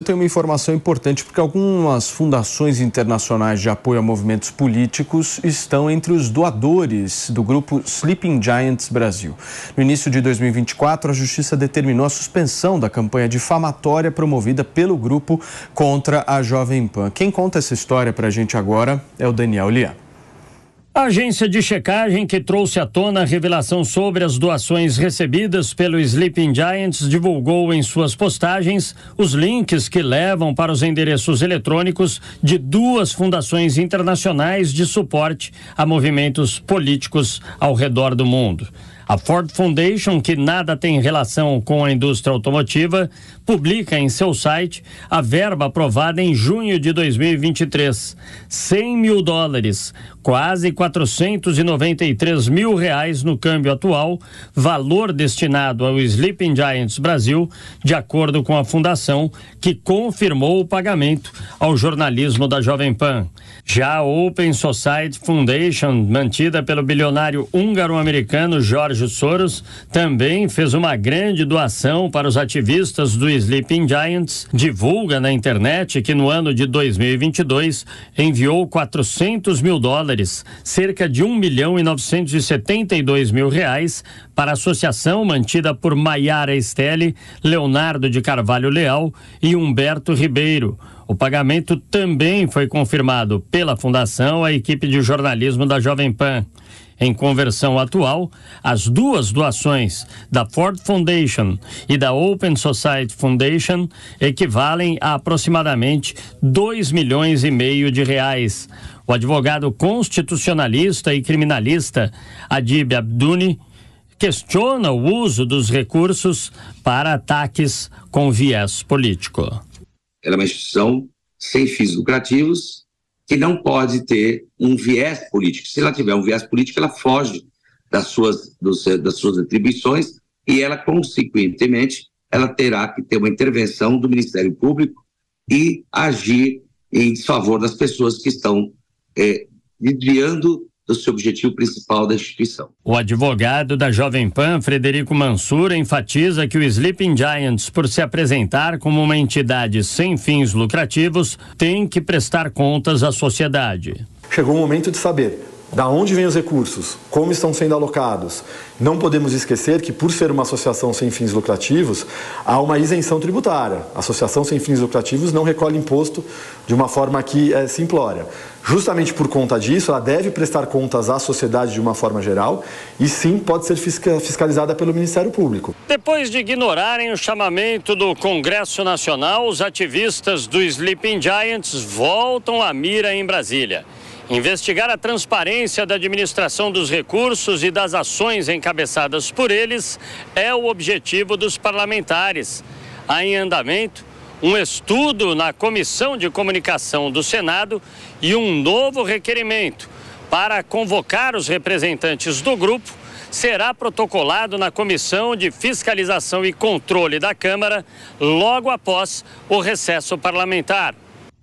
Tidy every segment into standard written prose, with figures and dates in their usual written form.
Tem uma informação importante porque algumas fundações internacionais de apoio a movimentos políticos estão entre os doadores do grupo Sleeping Giants Brasil. No início de 2024, a Justiça determinou a suspensão da campanha difamatória promovida pelo grupo contra a Jovem Pan. Quem conta essa história para a gente agora é o Daniel Lian. A agência de checagem que trouxe à tona a revelação sobre as doações recebidas pelo Sleeping Giants divulgou em suas postagens os links que levam para os endereços eletrônicos de duas fundações internacionais de suporte a movimentos políticos ao redor do mundo. A Ford Foundation, que nada tem relação com a indústria automotiva, publica em seu site a verba aprovada em junho de 2023. $100 mil, quase R$493 mil no câmbio atual, valor destinado ao Sleeping Giants Brasil, de acordo com a fundação, que confirmou o pagamento ao jornalismo da Jovem Pan. Já a Open Society Foundation, mantida pelo bilionário húngaro-americano George Soros, também fez uma grande doação para os ativistas do Sleeping Giants. Divulga na internet que no ano de 2022 enviou $400 mil, cerca de R$1.972.000, para a associação mantida por Maiara Estelle, Leonardo de Carvalho Leal e Humberto Ribeiro. O pagamento também foi confirmado pela Fundação à equipe de jornalismo da Jovem Pan. Em conversão atual, as duas doações da Ford Foundation e da Open Society Foundation equivalem a aproximadamente R$2,5 milhões. O advogado constitucionalista e criminalista Adib Abduni questiona o uso dos recursos para ataques com viés político. Ela é uma instituição sem fins lucrativos que não pode ter um viés político. Se ela tiver um viés político, ela foge das suas atribuições e ela, consequentemente, ela terá que ter uma intervenção do Ministério Público e agir em desfavor das pessoas que estão desviando do seu objetivo principal da instituição. O advogado da Jovem Pan, Frederico Mansur, enfatiza que o Sleeping Giants, por se apresentar como uma entidade sem fins lucrativos, tem que prestar contas à sociedade. Chegou o momento de saber da onde vêm os recursos, como estão sendo alocados. Não podemos esquecer que, por ser uma associação sem fins lucrativos, há uma isenção tributária. A associação sem fins lucrativos não recolhe imposto de uma forma que é simplória. Justamente por conta disso, ela deve prestar contas à sociedade de uma forma geral e sim pode ser fiscalizada pelo Ministério Público. Depois de ignorarem o chamamento do Congresso Nacional, os ativistas do Sleeping Giants voltam à mira em Brasília. Investigar a transparência da administração dos recursos e das ações encabeçadas por eles é o objetivo dos parlamentares. Há em andamento um estudo na Comissão de Comunicação do Senado e um novo requerimento para convocar os representantes do grupo será protocolado na Comissão de Fiscalização e Controle da Câmara logo após o recesso parlamentar.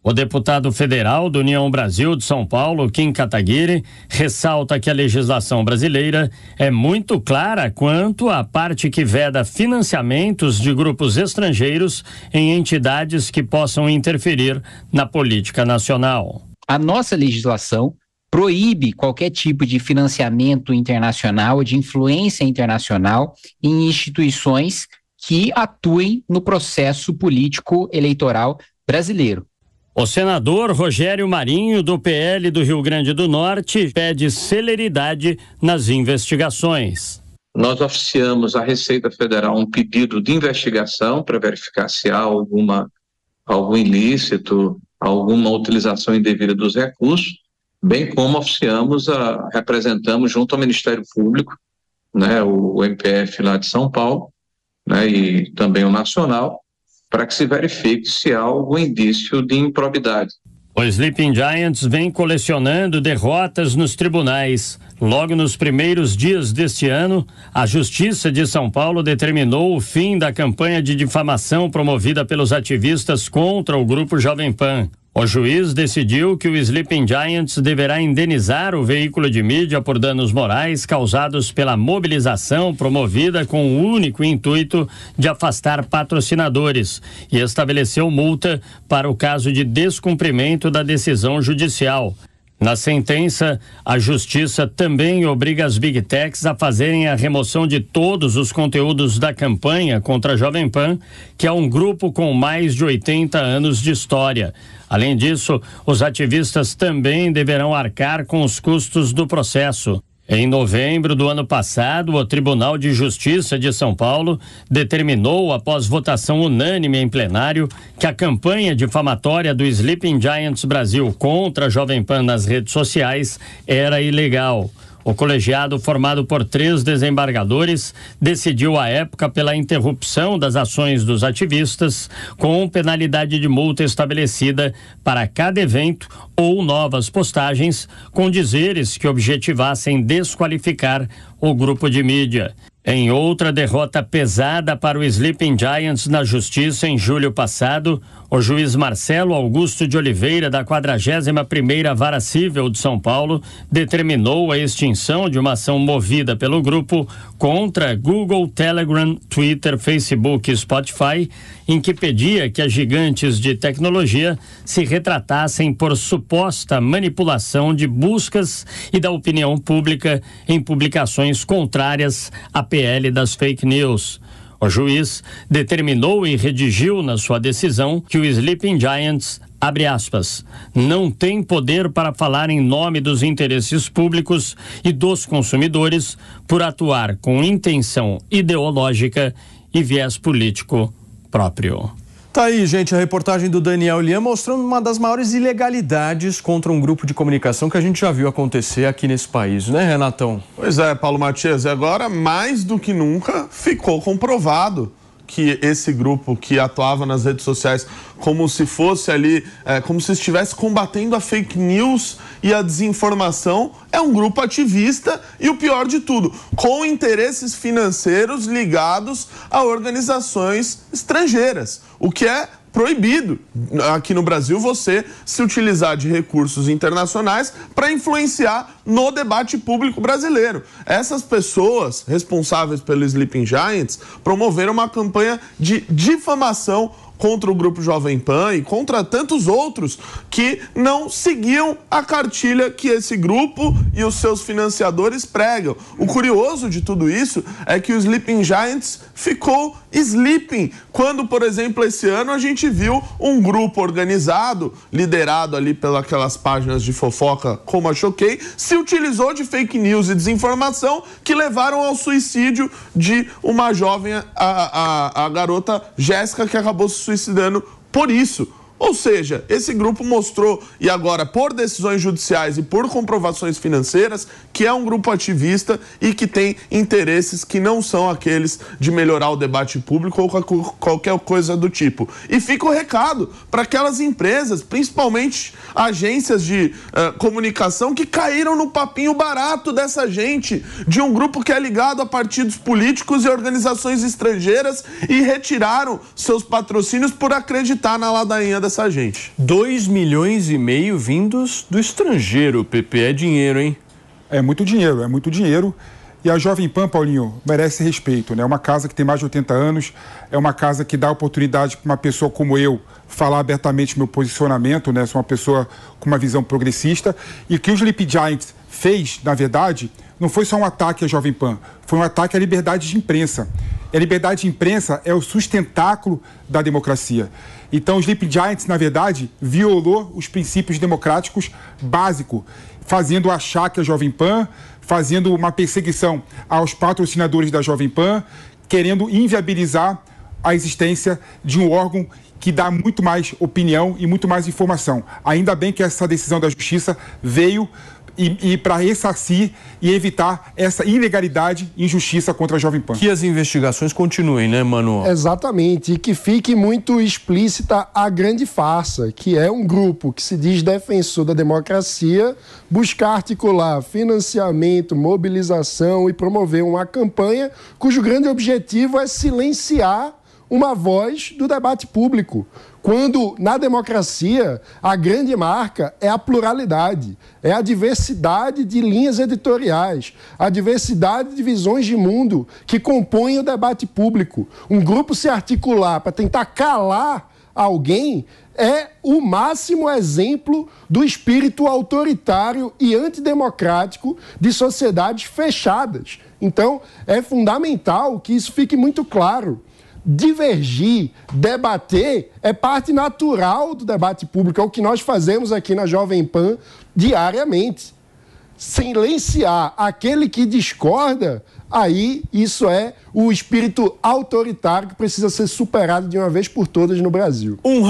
O deputado federal do União Brasil de São Paulo, Kim Kataguiri, ressalta que a legislação brasileira é muito clara quanto à parte que veda financiamentos de grupos estrangeiros em entidades que possam interferir na política nacional. A nossa legislação proíbe qualquer tipo de financiamento internacional, de influência internacional em instituições que atuem no processo político eleitoral brasileiro. O senador Rogério Marinho, do PL do Rio Grande do Norte, pede celeridade nas investigações. Nós oficiamos à Receita Federal um pedido de investigação para verificar se há algum ilícito, alguma utilização indevida dos recursos, bem como representamos junto ao Ministério Público, né, o MPF lá de São Paulo, né, e também o Nacional, para que se verifique se há algum indício de improbidade. O Sleeping Giants vem colecionando derrotas nos tribunais. Logo nos primeiros dias deste ano, a Justiça de São Paulo determinou o fim da campanha de difamação promovida pelos ativistas contra o Grupo Jovem Pan. O juiz decidiu que o Sleeping Giants deverá indenizar o veículo de mídia por danos morais causados pela mobilização promovida com o único intuito de afastar patrocinadores e estabeleceu multa para o caso de descumprimento da decisão judicial. Na sentença, a Justiça também obriga as Big Techs a fazerem a remoção de todos os conteúdos da campanha contra a Jovem Pan, que é um grupo com mais de 80 anos de história. Além disso, os ativistas também deverão arcar com os custos do processo. Em novembro do ano passado, o Tribunal de Justiça de São Paulo determinou, após votação unânime em plenário, que a campanha difamatória do Sleeping Giants Brasil contra a Jovem Pan nas redes sociais era ilegal. O colegiado, formado por 3 desembargadores, decidiu à época pela interrupção das ações dos ativistas, com penalidade de multa estabelecida para cada evento ou novas postagens, com dizeres que objetivassem desqualificar o grupo de mídia. Em outra derrota pesada para o Sleeping Giants na Justiça em julho passado, o juiz Marcelo Augusto de Oliveira, da 41ª Vara Cível de São Paulo, determinou a extinção de uma ação movida pelo grupo contra Google, Telegram, Twitter, Facebook e Spotify, em que pedia que as gigantes de tecnologia se retratassem por suposta manipulação de buscas e da opinião pública em publicações contrárias à PL das fake news. O juiz determinou e redigiu na sua decisão que o Sleeping Giants, abre aspas, não tem poder para falar em nome dos interesses públicos e dos consumidores por atuar com intenção ideológica e viés político próprio. Tá aí, gente, a reportagem do Daniel Lian mostrando uma das maiores ilegalidades contra um grupo de comunicação que a gente já viu acontecer aqui nesse país, né, Renatão? Pois é, Paulo Matias, e agora, mais do que nunca, ficou comprovado que esse grupo que atuava nas redes sociais como se fosse ali, como se estivesse combatendo a fake news e a desinformação, é um grupo ativista e o pior de tudo, com interesses financeiros ligados a organizações estrangeiras, o que é proibido aqui no Brasil você se utilizar de recursos internacionais para influenciar no debate público brasileiro. Essas pessoas responsáveis pelo Sleeping Giants promoveram uma campanha de difamação contra o Grupo Jovem Pan e contra tantos outros que não seguiam a cartilha que esse grupo e os seus financiadores pregam. O curioso de tudo isso é que o Sleeping Giants ficou sleeping quando, por exemplo, esse ano a gente viu um grupo organizado, liderado ali pelas páginas de fofoca como a Choquei, se utilizou de fake news e desinformação que levaram ao suicídio de uma jovem, a garota Jéssica, que acabou se suicidando por isso. Ou seja, esse grupo mostrou, e agora por decisões judiciais e por comprovações financeiras, que é um grupo ativista e que tem interesses que não são aqueles de melhorar o debate público ou qualquer coisa do tipo. E fica o recado para aquelas empresas, principalmente agências de comunicação, que caíram no papinho barato dessa gente, de um grupo que é ligado a partidos políticos e organizações estrangeiras e retiraram seus patrocínios por acreditar na ladainha dessa gente. 2,5 milhões vindos do estrangeiro, Pepe. É dinheiro, hein? É muito dinheiro. E a Jovem Pan, Paulinho, merece respeito, né? É uma casa que tem mais de 80 anos, é uma casa que dá oportunidade para uma pessoa como eu falar abertamente meu posicionamento, né? Sou uma pessoa com uma visão progressista. E o que o Sleeping Giants fez, na verdade, não foi só um ataque à Jovem Pan, foi um ataque à liberdade de imprensa. E a liberdade de imprensa é o sustentáculo da democracia. Então, o Sleeping Giants, na verdade, violou os princípios democráticos básicos, fazendo achar que a Jovem Pan, fazendo uma perseguição aos patrocinadores da Jovem Pan, querendo inviabilizar a existência de um órgão que dá muito mais opinião e muito mais informação. Ainda bem que essa decisão da Justiça veio e para ressarcir e evitar essa ilegalidade e injustiça contra a Jovem Pan. Que as investigações continuem, né, Mano? Exatamente, e que fique muito explícita a grande farsa, que é um grupo que se diz defensor da democracia, buscar articular financiamento, mobilização e promover uma campanha cujo grande objetivo é silenciar uma voz do debate público. Quando, na democracia, a grande marca é a pluralidade, é a diversidade de linhas editoriais, a diversidade de visões de mundo que compõem o debate público. Um grupo se articular para tentar calar alguém é o máximo exemplo do espírito autoritário e antidemocrático de sociedades fechadas. Então, é fundamental que isso fique muito claro. Divergir, debater, é parte natural do debate público, é o que nós fazemos aqui na Jovem Pan diariamente. Silenciar aquele que discorda, aí isso é o espírito autoritário que precisa ser superado de uma vez por todas no Brasil.